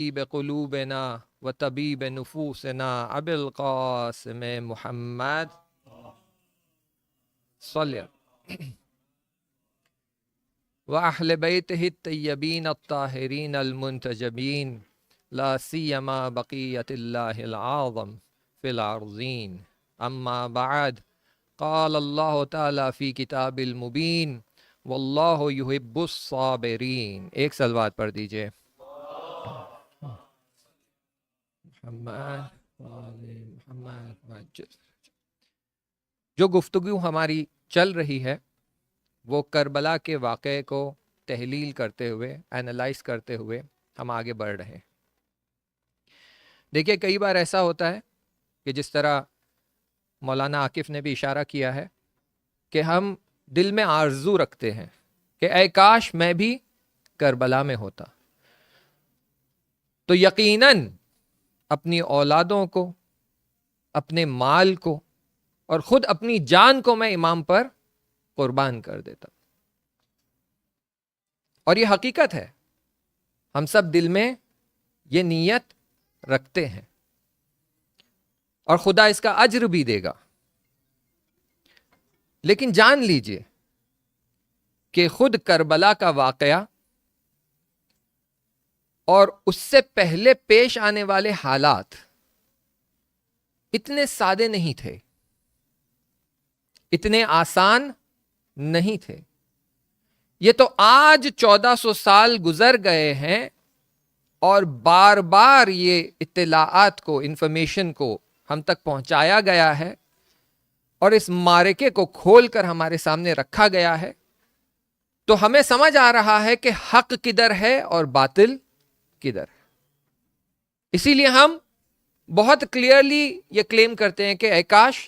بقلوبنا وطبيب نفوسنا أبي القاسم محمد صلى وأهل بيته الطيبين الطاهرين المنتجبين لا سيما بقية الله العظم في الأرضين أما بعد قال الله تعالى في كتاب المبين والله يحب الصابرين. ایک صلوات پڑھ دیجئے. جو گفتگو ہماری چل رہی ہے وہ کربلا کے واقعے کو تحلیل کرتے ہوئے، اینالائز کرتے ہوئے ہم آگے بڑھ رہے ہیں. دیکھیے کئی بار ایسا ہوتا ہے کہ جس طرح مولانا عاکف نے بھی اشارہ کیا ہے کہ ہم دل میں آرزو رکھتے ہیں کہ اے کاش میں بھی کربلا میں ہوتا. تو یقیناً اپنی اولادوں کو، اپنے مال کو اور خود اپنی جان کو میں امام پر قربان کر دیتا. اور یہ حقیقت ہے، ہم سب دل میں یہ نیت رکھتے ہیں اور خدا اس کا اجر بھی دے گا. لیکن جان لیجئے کہ خود کربلا کا واقعہ اور اس سے پہلے پیش آنے والے حالات اتنے سادے نہیں تھے، اتنے آسان نہیں تھے. یہ تو آج 1400 سال گزر گئے ہیں اور بار بار یہ اطلاعات کو، انفارمیشن کو ہم تک پہنچایا گیا ہے اور اس معرکے کو کھول کر ہمارے سامنے رکھا گیا ہے. تو ہمیں سمجھ آ رہا ہے کہ حق کدھر ہے اور باطل کدھر ہے. اسی لیے ہم بہت کلیئرلی یہ کلیم کرتے ہیں کہ اے کاش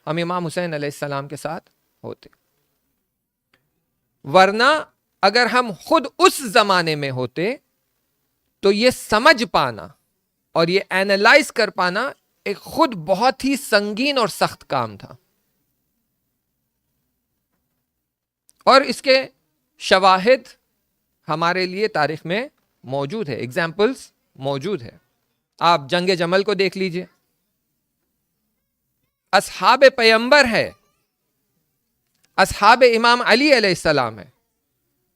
ہم امام حسین علیہ السلام کے ساتھ ہوتے. ورنہ اگر ہم خود اس زمانے میں ہوتے تو یہ سمجھ پانا اور یہ اینالائز کر پانا ایک خود بہت ہی سنگین اور سخت کام تھا. اور اس کے شواہد ہمارے لیے تاریخ میں موجود ہے، ایگزامپلز موجود ہے. آپ جنگ جمل کو دیکھ لیجئے، اصحاب پیمبر ہے، اصحاب امام علی علیہ السلام ہے،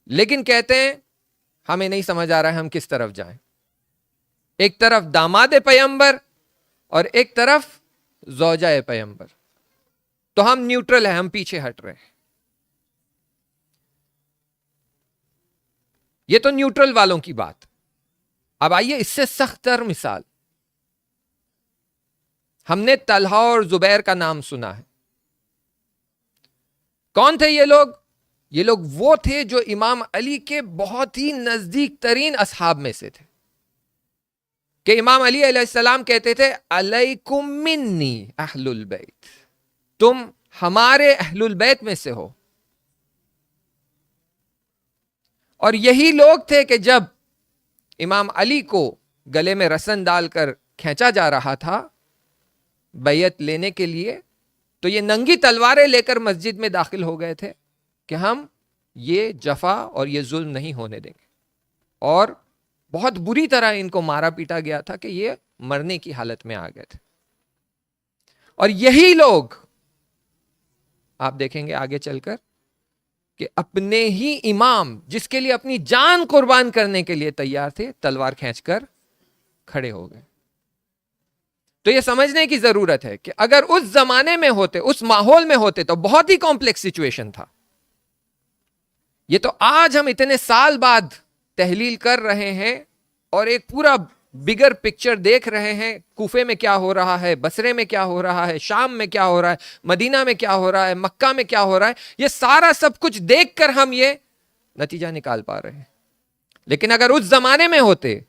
لیکن کہتے ہیں ہمیں نہیں سمجھ آ رہا ہے ہم کس طرف جائیں. ایک طرف داماد پیمبر اور ایک طرف زوجہ پیمبر، تو ہم نیوٹرل ہیں، ہم پیچھے ہٹ رہے ہیں. یہ تو نیوٹرل والوں کی بات. اب آئیے اس سے سخت تر مثال، ہم نے طلحہ اور زبیر کا نام سنا ہے. کون تھے یہ لوگ؟ یہ لوگ وہ تھے جو امام علی کے بہت ہی نزدیک ترین اصحاب میں سے تھے، کہ امام علی علیہ السلام کہتے تھے علیکم منی اہل البیت، تم ہمارے اہل البیت میں سے ہو. اور یہی لوگ تھے کہ جب امام علی کو گلے میں رسن ڈال کر کھینچا جا رہا تھا بیعت لینے کے لیے، تو یہ ننگی تلواریں لے کر مسجد میں داخل ہو گئے تھے کہ ہم یہ جفا اور یہ ظلم نہیں ہونے دیں گے. اور بہت بری طرح ان کو مارا پیٹا گیا تھا کہ یہ مرنے کی حالت میں آ گئے تھے. اور یہی لوگ آپ دیکھیں گے آگے چل کر کہ اپنے ہی امام جس کے لیے اپنی جان قربان کرنے کے لیے تیار تھے، تلوار کھینچ کر کھڑے ہو گئے. تو یہ سمجھنے کی ضرورت ہے کہ اگر اس زمانے میں ہوتے، اس ماحول میں ہوتے، تو بہت ہی کمپلیکس سچویشن تھا. یہ تو آج ہم اتنے سال بعد تحلیل کر رہے ہیں اور ایک پورا بگر پکچر دیکھ رہے ہیں. کوفے میں کیا ہو رہا ہے، بصرے میں کیا ہو رہا ہے، شام میں کیا ہو رہا ہے، مدینہ میں کیا ہو رہا ہے، مکہ میں کیا ہو رہا ہے، یہ سارا سب کچھ دیکھ کر ہم یہ نتیجہ نکال پا رہے ہیں. لیکن اگر اس زمانے میں ہوتے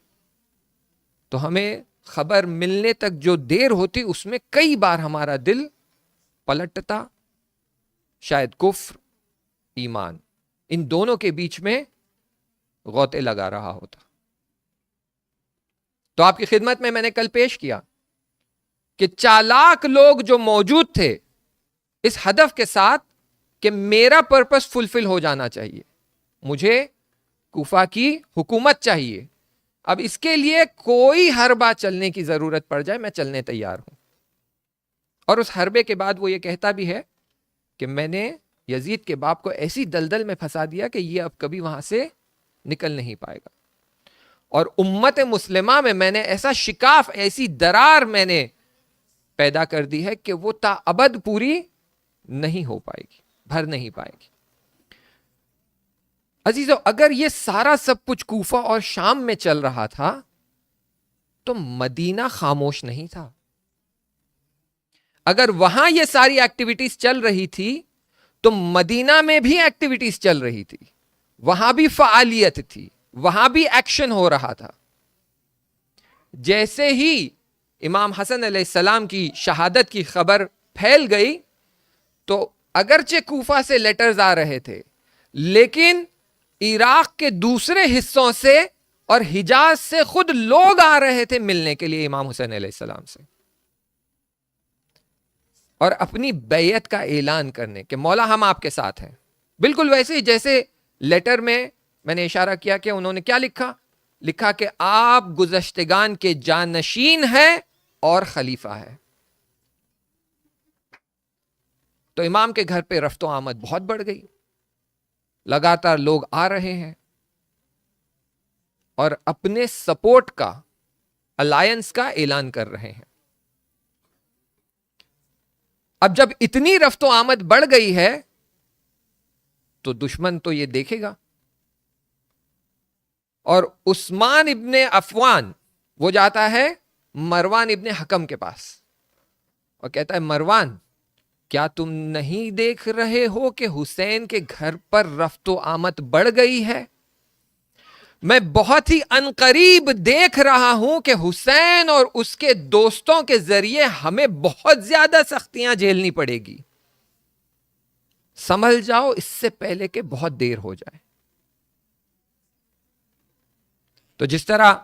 تو ہمیں خبر ملنے تک جو دیر ہوتی اس میں کئی بار ہمارا دل پلٹتا، شاید کفر، ایمان، ان دونوں کے بیچ میں غوطے لگا رہا ہوتا. تو آپ کی خدمت میں نے کل پیش کیا کہ چالاک لوگ جو موجود تھے اس ہدف کے ساتھ کہ میرا پرپس فلفل ہو جانا چاہیے، مجھے کوفہ کی حکومت چاہیے، اب اس کے لیے کوئی حربہ چلنے کی ضرورت پڑ جائے میں چلنے تیار ہوں. اور اس حربے کے بعد وہ یہ کہتا بھی ہے کہ میں نے یزید کے باپ کو ایسی دلدل میں پھنسا دیا کہ یہ اب کبھی وہاں سے نکل نہیں پائے گا, اور امت مسلمہ میں نے ایسا شکاف, ایسی درار میں نے پیدا کر دی ہے کہ وہ تا ابد پوری نہیں ہو پائے گی, بھر نہیں پائے گی. عزیزو, اگر یہ سارا سب کچھ کوفہ اور شام میں چل رہا تھا تو مدینہ خاموش نہیں تھا. اگر وہاں یہ ساری ایکٹیویٹیز چل رہی تھی تو مدینہ میں بھی ایکٹیویٹیز چل رہی تھی, وہاں بھی فعالیت تھی, وہاں بھی ایکشن ہو رہا تھا. جیسے ہی امام حسن علیہ السلام کی شہادت کی خبر پھیل گئی تو اگرچہ کوفہ سے لیٹرز آ رہے تھے, لیکن عراق کے دوسرے حصوں سے اور حجاز سے خود لوگ آ رہے تھے ملنے کے لیے امام حسین علیہ السلام سے, اور اپنی بیعت کا اعلان کرنے کہ مولا ہم آپ کے ساتھ ہیں. بالکل ویسے ہی جیسے لیٹر میں نے اشارہ کیا کہ انہوں نے کیا لکھا کہ آپ گزشتگان کے جانشین ہیں اور خلیفہ ہے. تو امام کے گھر پہ رفت و آمد بہت بڑھ گئی, لگاتار لوگ آ رہے ہیں اور اپنے سپورٹ کا, الائنس کا اعلان کر رہے ہیں. اب جب اتنی رفت و آمد بڑھ گئی ہے تو دشمن تو یہ دیکھے گا, اور عثمان ابن عفان وہ جاتا ہے مروان ابن حکم کے پاس اور کہتا ہے مروان, کیا تم نہیں دیکھ رہے ہو کہ حسین کے گھر پر رفت و آمد بڑھ گئی ہے؟ میں بہت ہی عنقریب دیکھ رہا ہوں کہ حسین اور اس کے دوستوں کے ذریعے ہمیں بہت زیادہ سختیاں جھیلنی پڑے گی, سنبھل جاؤ اس سے پہلے کہ بہت دیر ہو جائے. تو جس طرح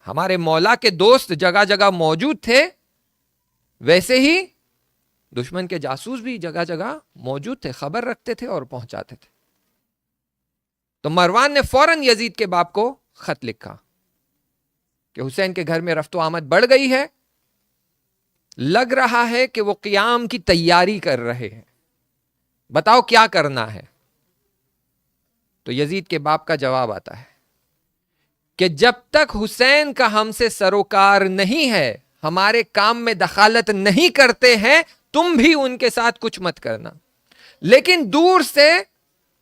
ہمارے مولا کے دوست جگہ جگہ موجود تھے, ویسے ہی دشمن کے جاسوس بھی جگہ جگہ موجود تھے, خبر رکھتے تھے اور پہنچاتے تھے. تو مروان نے فوراً یزید کے باپ کو خط لکھا کہ حسین کے گھر میں رفت و آمد بڑھ گئی ہے, لگ رہا ہے کہ وہ قیام کی تیاری کر رہے ہیں, بتاؤ کیا کرنا ہے. تو یزید کے باپ کا جواب آتا ہے کہ جب تک حسین کا ہم سے سروکار نہیں ہے, ہمارے کام میں دخالت نہیں کرتے ہیں, تم بھی ان کے ساتھ کچھ مت کرنا, لیکن دور سے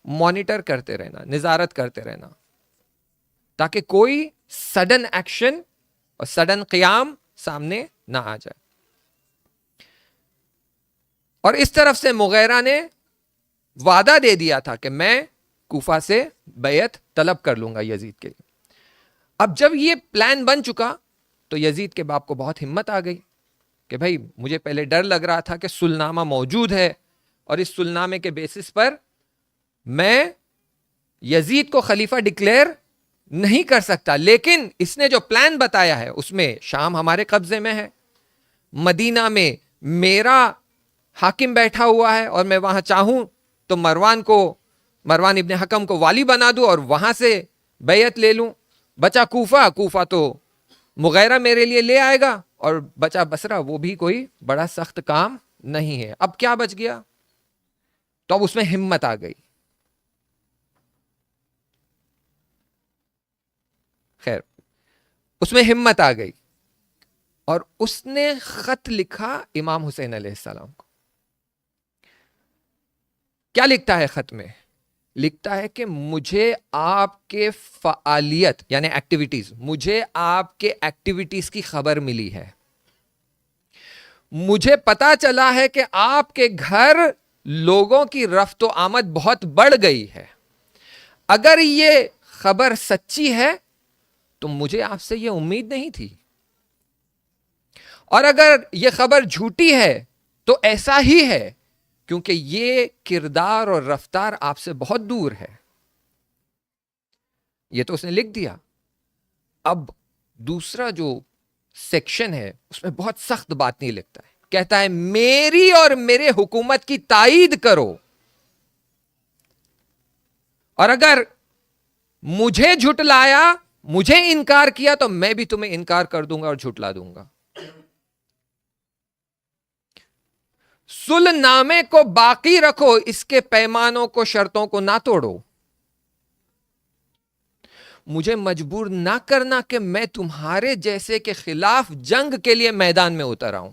مانیٹر کرتے رہنا, نظارت کرتے رہنا, تاکہ کوئی سڈن ایکشن اور سڈن قیام سامنے نہ آ جائے. اور اس طرف سے مغیرہ نے وعدہ دے دیا تھا کہ میں کوفہ سے بیعت طلب کر لوں گا یزید کے لیے. اب جب یہ پلان بن چکا تو یزید کے باپ کو بہت ہمت آ گئی کہ بھائی مجھے پہلے ڈر لگ رہا تھا کہ سلنامہ موجود ہے اور اس سلنامے کے بیسس پر میں یزید کو خلیفہ ڈکلیئر نہیں کر سکتا, لیکن اس نے جو پلان بتایا ہے اس میں شام ہمارے قبضے میں ہے, مدینہ میں میرا حاکم بیٹھا ہوا ہے, اور میں وہاں چاہوں تو مروان ابن حکم کو والی بنا دوں اور وہاں سے بیعت لے لوں. بچا کوفہ تو مغیرہ میرے لیے لے آئے گا, اور بچا بصرہ وہ بھی کوئی بڑا سخت کام نہیں ہے. اب کیا بچ گیا؟ تو اب اس میں ہمت آ گئی. خیر, اس میں ہمت آ گئی اور اس نے خط لکھا امام حسین علیہ السلام کو. کیا لکھتا ہے خط میں؟ لکھتا ہے کہ مجھے آپ کے فعالیت یعنی ایکٹیویٹیز, مجھے آپ کے ایکٹیویٹیز کی خبر ملی ہے, مجھے پتا چلا ہے کہ آپ کے گھر لوگوں کی رفت و آمد بہت بڑھ گئی ہے. اگر یہ خبر سچی ہے تو مجھے آپ سے یہ امید نہیں تھی, اور اگر یہ خبر جھوٹی ہے تو ایسا ہی ہے, کیونکہ یہ کردار اور رفتار آپ سے بہت دور ہے. یہ تو اس نے لکھ دیا. اب دوسرا جو سیکشن ہے اس میں بہت سخت بات نہیں لکھتا ہے, کہتا ہے میری اور میرے حکومت کی تائید کرو, اور اگر مجھے جھٹلایا مجھے انکار کیا تو میں بھی تمہیں انکار کر دوں گا اور جھٹلا دوں گا. صلح نامے کو باقی رکھو, اس کے پیمانوں کو, شرطوں کو نہ توڑو. مجھے مجبور نہ کرنا کہ میں تمہارے جیسے کے خلاف جنگ کے لیے میدان میں اتر آؤں.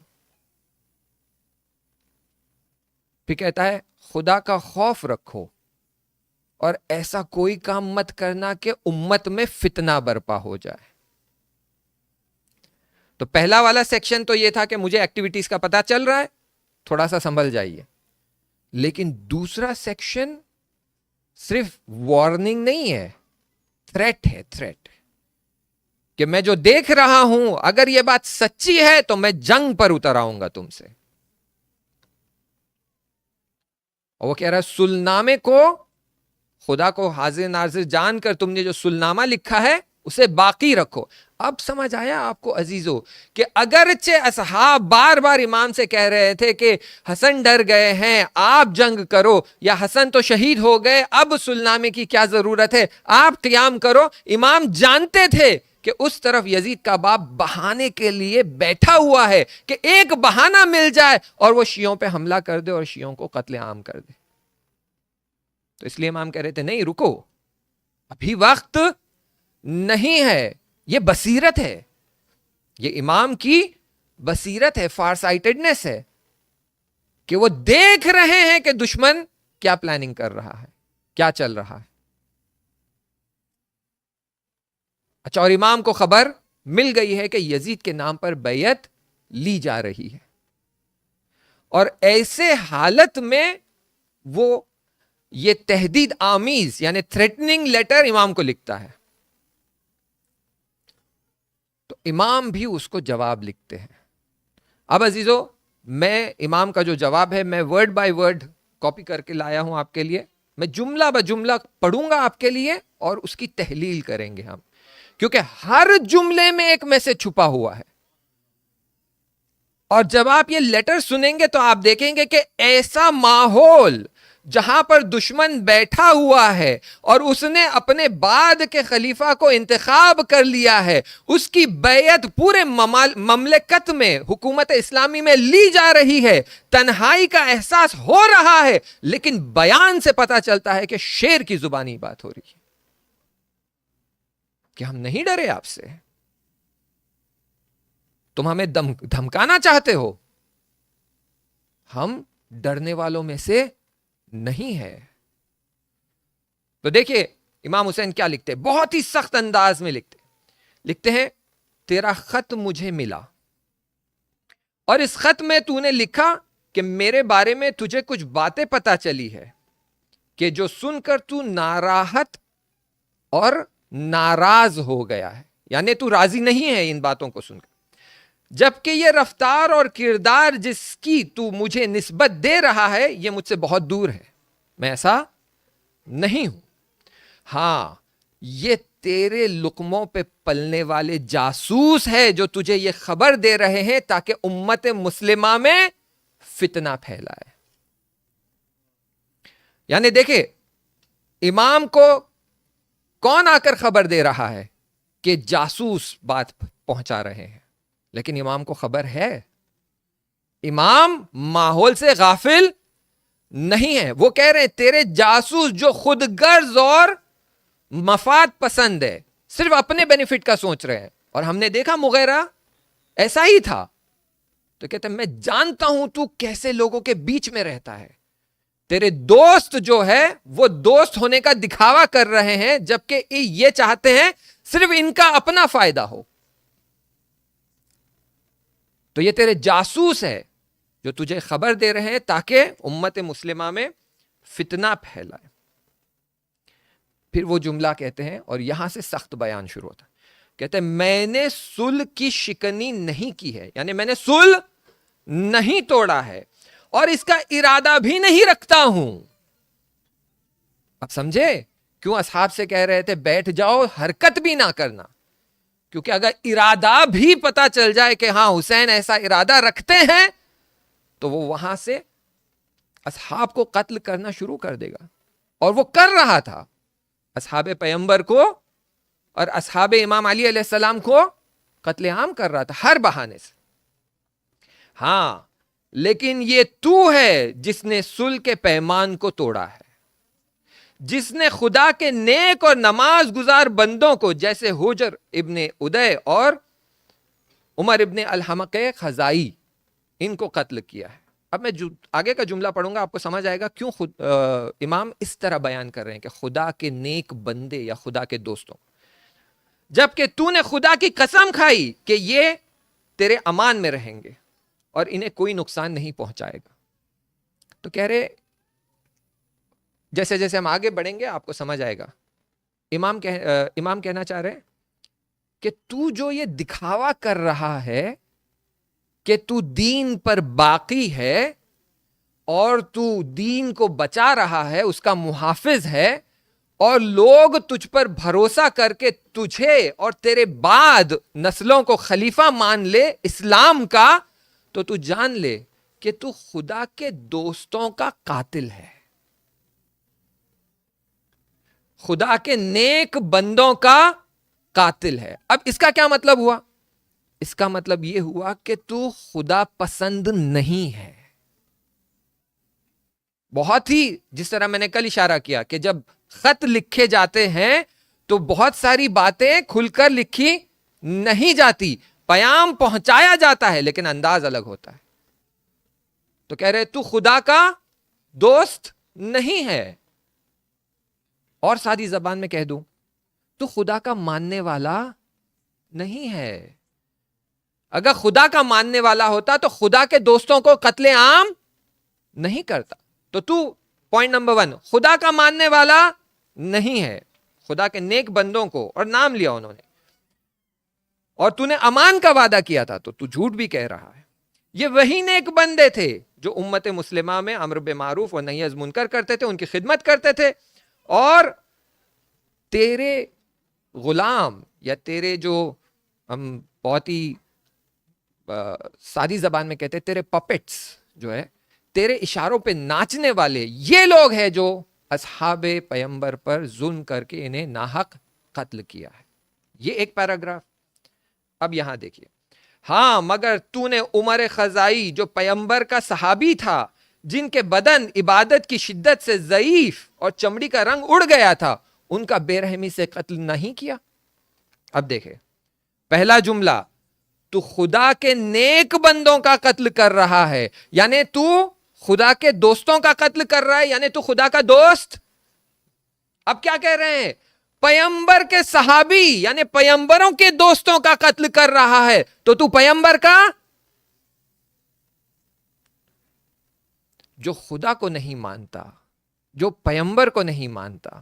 پھر کہتا ہے خدا کا خوف رکھو اور ایسا کوئی کام مت کرنا کہ امت میں فتنہ برپا ہو جائے. تو پہلا والا سیکشن تو یہ تھا کہ مجھے ایکٹیویٹیز کا پتہ چل رہا ہے, تھوڑا سا سنبھل جائیے. لیکن دوسرا سیکشن صرف وارننگ نہیں ہے, تھریٹ ہے, تھریٹ کہ میں جو دیکھ رہا ہوں اگر یہ بات سچی ہے تو میں جنگ پر اتر آؤں گا تم سے. اور وہ کہہ رہا ہے صلح نامے کو, خدا کو حاضر ناظر جان کر تم نے جو صلح نامہ لکھا ہے اسے باقی رکھو. اب سمجھ آیا آپ کو عزیزو کہ اگرچہ اصحاب بار بار امام سے کہہ رہے تھے کہ حسن ڈر گئے ہیں, آپ جنگ کرو, یا حسن تو شہید ہو گئے, اب صلح نامے کی کیا ضرورت ہے, آپ قیام کرو. امام جانتے تھے کہ اس طرف یزید کا باپ بہانے کے لیے بیٹھا ہوا ہے کہ ایک بہانہ مل جائے اور وہ شیعوں پہ حملہ کر دے اور شیعوں کو قتل عام کر دے. تو اس لیے امام کہہ رہے تھے نہیں رکو, ابھی وقت نہیں ہے. یہ بصیرت ہے, یہ امام کی بصیرت ہے, فار سائٹڈنس ہے کہ وہ دیکھ رہے ہیں کہ دشمن کیا پلاننگ کر رہا ہے, کیا چل رہا ہے. اچھا, اور امام کو خبر مل گئی ہے کہ یزید کے نام پر بیعت لی جا رہی ہے, اور ایسے حالت میں وہ یہ تہدید آمیز یعنی تھریٹننگ لیٹر امام کو لکھتا ہے. تو امام بھی اس کو جواب لکھتے ہیں. اب عزیزو میں امام کا جو جواب ہے میں ورڈ بائی ورڈ کاپی کر کے لایا ہوں آپ کے لیے. میں جملہ بہ جملہ پڑھوں گا آپ کے لیے اور اس کی تحلیل کریں گے ہم, کیونکہ ہر جملے میں ایک میسج چھپا ہوا ہے. اور جب آپ یہ لیٹر سنیں گے تو آپ دیکھیں گے کہ ایسا ماحول جہاں پر دشمن بیٹھا ہوا ہے اور اس نے اپنے بعد کے خلیفہ کو انتخاب کر لیا ہے, اس کی بیعت پورے مملکت میں حکومت اسلامی میں لی جا رہی ہے, تنہائی کا احساس ہو رہا ہے, لیکن بیان سے پتا چلتا ہے کہ شیر کی زبانی بات ہو رہی ہے کہ ہم نہیں ڈرے آپ سے, تم ہمیں دھمکانا چاہتے ہو, ہم ڈرنے والوں میں سے نہیں ہے. تو دیکھیے امام حسین کیا لکھتے ہیں, بہت ہی سخت انداز میں لکھتے ہیں تیرا خط مجھے ملا اور اس خط میں تو نے لکھا کہ میرے بارے میں تجھے کچھ باتیں پتا چلی ہے کہ جو سن کر تو ناراحت اور ناراض ہو گیا ہے, یعنی تو راضی نہیں ہے ان باتوں کو سن کر, جبکہ یہ رفتار اور کردار جس کی تو مجھے نسبت دے رہا ہے یہ مجھ سے بہت دور ہے, میں ایسا نہیں ہوں. ہاں یہ تیرے لقموں پہ پلنے والے جاسوس ہے جو تجھے یہ خبر دے رہے ہیں تاکہ امت مسلمہ میں فتنہ پھیلائے. یعنی دیکھیں امام کو کون آ کر خبر دے رہا ہے کہ جاسوس بات پہنچا رہے ہیں, لیکن امام کو خبر ہے, امام ماحول سے غافل نہیں ہے. وہ کہہ رہے ہیں تیرے جاسوس جو خود غرض اور مفاد پسند ہے, صرف اپنے بینیفٹ کا سوچ رہے ہیں, اور ہم نے دیکھا مغیرہ ایسا ہی تھا. تو کہتے ہیں میں جانتا ہوں تو کیسے لوگوں کے بیچ میں رہتا ہے, تیرے دوست جو ہے وہ دوست ہونے کا دکھاوا کر رہے ہیں جبکہ یہ چاہتے ہیں صرف ان کا اپنا فائدہ ہو. تو یہ تیرے جاسوس ہے جو تجھے خبر دے رہے ہیں تاکہ امت مسلمہ میں فتنہ پھیلائے. پھر وہ جملہ کہتے ہیں اور یہاں سے سخت بیان شروع ہوتا ہے, کہتے ہیں میں نے صلح کی شکنی نہیں کی ہے, یعنی میں نے صلح نہیں توڑا ہے اور اس کا ارادہ بھی نہیں رکھتا ہوں. اب سمجھے کیوں اصحاب سے کہہ رہے تھے بیٹھ جاؤ, حرکت بھی نہ کرنا, کیونکہ اگر ارادہ بھی پتا چل جائے کہ ہاں حسین ایسا ارادہ رکھتے ہیں تو وہ وہاں سے اصحاب کو قتل کرنا شروع کر دے گا, اور وہ کر رہا تھا. اصحاب پیغمبر کو اور اصحاب امام علی علیہ السلام کو قتل عام کر رہا تھا ہر بہانے سے. ہاں لیکن یہ تو ہے جس نے صلح کے پیمان کو توڑا ہے, جس نے خدا کے نیک اور نماز گزار بندوں کو جیسے حجر ابن ادے اور عمر ابن الحمق خزائی ان کو قتل کیا ہے. اب میں آگے کا جملہ پڑھوں گا, آپ کو سمجھ آئے گا کیوں امام اس طرح بیان کر رہے ہیں کہ خدا کے نیک بندے یا خدا کے دوستوں, جبکہ تو نے خدا کی قسم کھائی کہ یہ تیرے امان میں رہیں گے اور انہیں کوئی نقصان نہیں پہنچائے گا. تو کہہ رہے جیسے جیسے ہم آگے بڑھیں گے آپ کو سمجھ آئے گا. امام کہنا چاہ رہے ہیں کہ تو جو یہ دکھاوا کر رہا ہے کہ تو دین پر باقی ہے اور تو دین کو بچا رہا ہے, اس کا محافظ ہے, اور لوگ تجھ پر بھروسہ کر کے تجھے اور تیرے بعد نسلوں کو خلیفہ مان لے اسلام کا, تو جان لے کہ تو خدا کے دوستوں کا قاتل ہے, خدا کے نیک بندوں کا قاتل ہے. اب اس کا کیا مطلب ہوا؟ اس کا مطلب یہ ہوا کہ تو خدا پسند نہیں ہے. بہت ہی, جس طرح میں نے کل اشارہ کیا کہ جب خط لکھے جاتے ہیں تو بہت ساری باتیں کھل کر لکھی نہیں جاتی, پیام پہنچایا جاتا ہے لیکن انداز الگ ہوتا ہے. تو کہہ رہے تو خدا کا دوست نہیں ہے, اور سادی زبان میں کہہ دوں تو خدا کا ماننے والا نہیں ہے. اگر خدا کا ماننے والا ہوتا تو خدا کے دوستوں کو قتل عام نہیں کرتا. تو پوائنٹ نمبر 1, خدا کا ماننے والا نہیں ہے, خدا کے نیک بندوں کو, اور نام لیا انہوں نے, اور تو نے امان کا وعدہ کیا تھا تو جھوٹ بھی کہہ رہا ہے. یہ وہی نیک بندے تھے جو امت مسلمہ میں امر بالمعروف اور نہی از منکر کرتے تھے, ان کی خدمت کرتے تھے, اور تیرے غلام یا تیرے جو ہم بہت ہی سادی زبان میں کہتے ہیں تیرے پپٹس جو ہے, تیرے اشاروں پہ ناچنے والے, یہ لوگ ہیں جو اصحاب پیمبر پر ظلم کر کے انہیں ناحق قتل کیا ہے. یہ ایک پیراگراف. اب یہاں دیکھیے, ہاں مگر تو نے عمر خزائی جو پیمبر کا صحابی تھا, جن کے بدن عبادت کی شدت سے ضعیف اور چمڑی کا رنگ اڑ گیا تھا, ان کا بے رحمی سے قتل نہیں کیا. اب دیکھیں پہلا جملہ, تو خدا کے نیک بندوں کا قتل کر رہا ہے, یعنی تو خدا کے دوستوں کا قتل کر رہا ہے, یعنی تو خدا کا دوست. اب کیا کہہ رہے ہیں, پیمبر کے صحابی یعنی پیمبروں کے دوستوں کا قتل کر رہا ہے, تو پیمبر کا, جو خدا کو نہیں مانتا, جو پیمبر کو نہیں مانتا.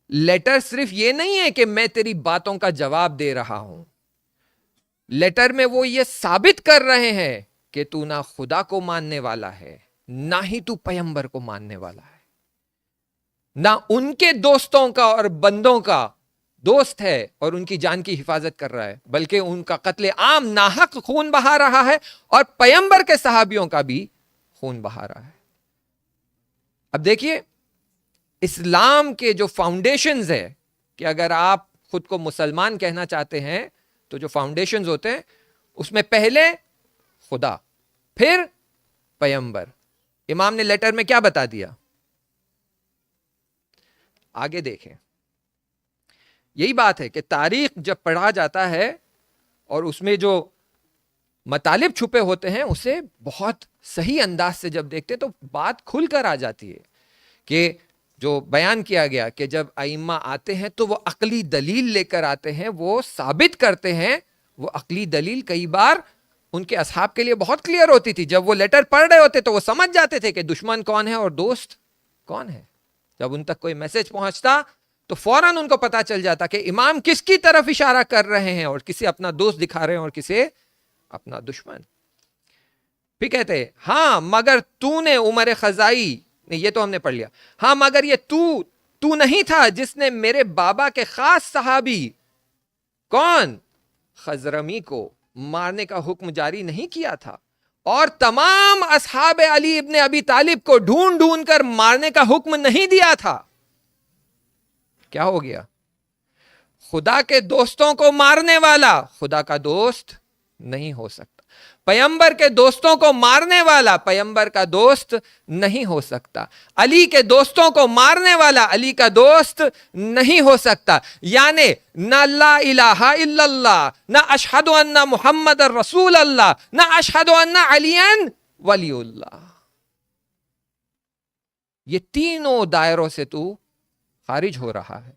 لیٹر صرف یہ نہیں ہے کہ میں تیری باتوں کا جواب دے رہا ہوں, لیٹر میں وہ یہ ثابت کر رہے ہیں کہ تو نہ خدا کو ماننے والا ہے, نہ ہی تو پیمبر کو ماننے والا ہے, نہ ان کے دوستوں کا اور بندوں کا دوست ہے اور ان کی جان کی حفاظت کر رہا ہے, بلکہ ان کا قتل عام ناحق خون بہا رہا ہے, اور پیمبر کے صحابیوں کا بھی خون بہا رہا ہے. اب دیکھیے اسلام کے جو فاؤنڈیشنز ہے, کہ اگر آپ خود کو مسلمان کہنا چاہتے ہیں تو جو فاؤنڈیشنز ہوتے ہیں اس میں پہلے خدا, پھر پیمبر. امام نے لیٹر میں کیا بتا دیا, آگے دیکھیں. یہی بات ہے کہ تاریخ جب پڑھا جاتا ہے اور اس میں جو مطالب چھپے ہوتے ہیں اسے بہت صحیح انداز سے جب دیکھتے تو بات کھل کر آ جاتی ہے کہ جو بیان کیا گیا کہ جب ائمہ آتے ہیں تو وہ عقلی دلیل لے کر آتے ہیں, وہ ثابت کرتے ہیں. وہ عقلی دلیل کئی بار ان کے اصحاب کے لیے بہت کلیئر ہوتی تھی. جب وہ لیٹر پڑھ رہے ہوتے تو وہ سمجھ جاتے تھے کہ دشمن کون ہے اور دوست کون ہے. جب ان تک کوئی میسج پہنچتا تو فوراً ان کو پتا چل جاتا کہ امام کس کی طرف اشارہ کر رہے ہیں, اور کسے اپنا دوست دکھا رہے ہیں اور کسے اپنا دشمن. پھر کہتے ہیں ہاں مگر تو نے عمر خزائی, یہ تو ہم نے پڑھ لیا. ہاں مگر یہ تو نہیں تھا جس نے میرے بابا کے خاص صحابی کون خضرمی کو مارنے کا حکم جاری نہیں کیا تھا, اور تمام اصحاب علی ابن ابی طالب کو ڈھونڈ ڈھونڈ کر مارنے کا حکم نہیں دیا تھا. کیا ہو گیا, خدا کے دوستوں کو مارنے والا خدا کا دوست نہیں ہو سکتا. پیغمبر کے دوستوں کو مارنے والا پیغمبر کا دوست نہیں ہو سکتا. علی کے دوستوں کو مارنے والا علی کا دوست نہیں ہو سکتا. یعنی نہ لا الہ الا اللہ، نہ اشہد ان محمد رسول اللہ، نہ اشہد ان علی ولی اللہ، یہ تینوں دائروں سے تو خارج ہو رہا ہے.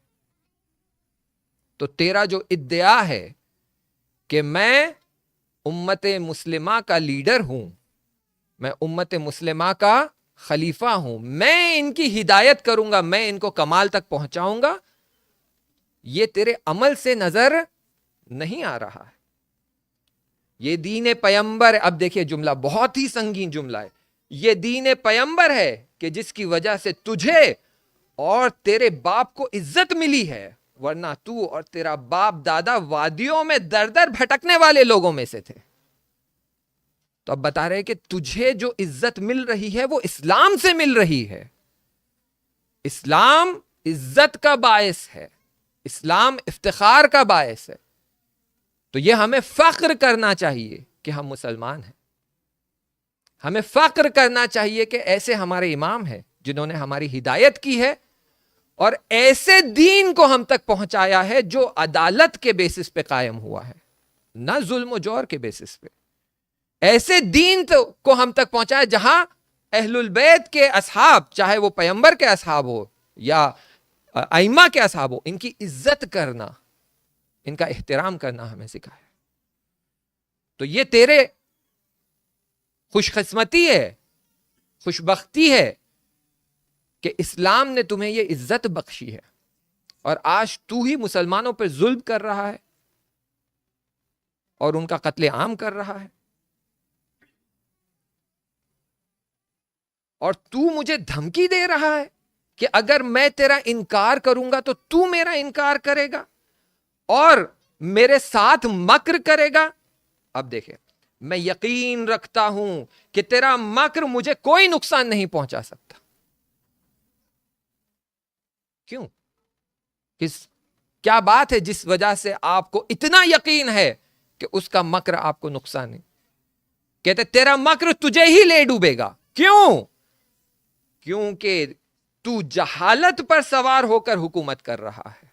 تو تیرا جو ادعا ہے کہ میں امت مسلمہ کا لیڈر ہوں، میں امت مسلمہ کا خلیفہ ہوں، میں ان کی ہدایت کروں گا، میں ان کو کمال تک پہنچاؤں گا، یہ تیرے عمل سے نظر نہیں آ رہا ہے. یہ دین پیغمبر، اب دیکھیے جملہ بہت ہی سنگین جملہ ہے، یہ دین پیغمبر ہے کہ جس کی وجہ سے تجھے اور تیرے باپ کو عزت ملی ہے، ورنہ تو اور تیرا باپ دادا وادیوں میں در در بھٹکنے والے لوگوں میں سے تھے. تو اب بتا رہے کہ تجھے جو عزت مل رہی ہے وہ اسلام سے مل رہی ہے. اسلام عزت کا باعث ہے، اسلام افتخار کا باعث ہے. تو یہ ہمیں فخر کرنا چاہیے کہ ہم مسلمان ہیں. ہمیں فخر کرنا چاہیے کہ ایسے ہمارے امام ہیں جنہوں نے ہماری ہدایت کی ہے اور ایسے دین کو ہم تک پہنچایا ہے جو عدالت کے بیسس پہ قائم ہوا ہے، نہ ظلم و جور کے بیسس پہ. ایسے دین کو ہم تک پہنچایا جہاں اہل البیت کے اصحاب، چاہے وہ پیغمبر کے اصحاب ہو یا ائمہ کے اصحاب ہو، ان کی عزت کرنا، ان کا احترام کرنا ہمیں سکھایا. تو یہ تیرے خوش قسمتی ہے، خوش بختی ہے کہ اسلام نے تمہیں یہ عزت بخشی ہے، اور آج تو ہی مسلمانوں پر ظلم کر رہا ہے اور ان کا قتل عام کر رہا ہے. اور تو مجھے دھمکی دے رہا ہے کہ اگر میں تیرا انکار کروں گا تو میرا انکار کرے گا اور میرے ساتھ مکر کرے گا. اب دیکھیں، میں یقین رکھتا ہوں کہ تیرا مکر مجھے کوئی نقصان نہیں پہنچا سکتا. کیوں؟ کیا بات ہے جس وجہ سے آپ کو اتنا یقین ہے کہ اس کا مکر آپ کو نقصان نہیں؟ کہتے تیرا مکر تجھے ہی لے ڈوبے گا. کیوں؟ کیونکہ تو جہالت پر سوار ہو کر حکومت کر رہا ہے.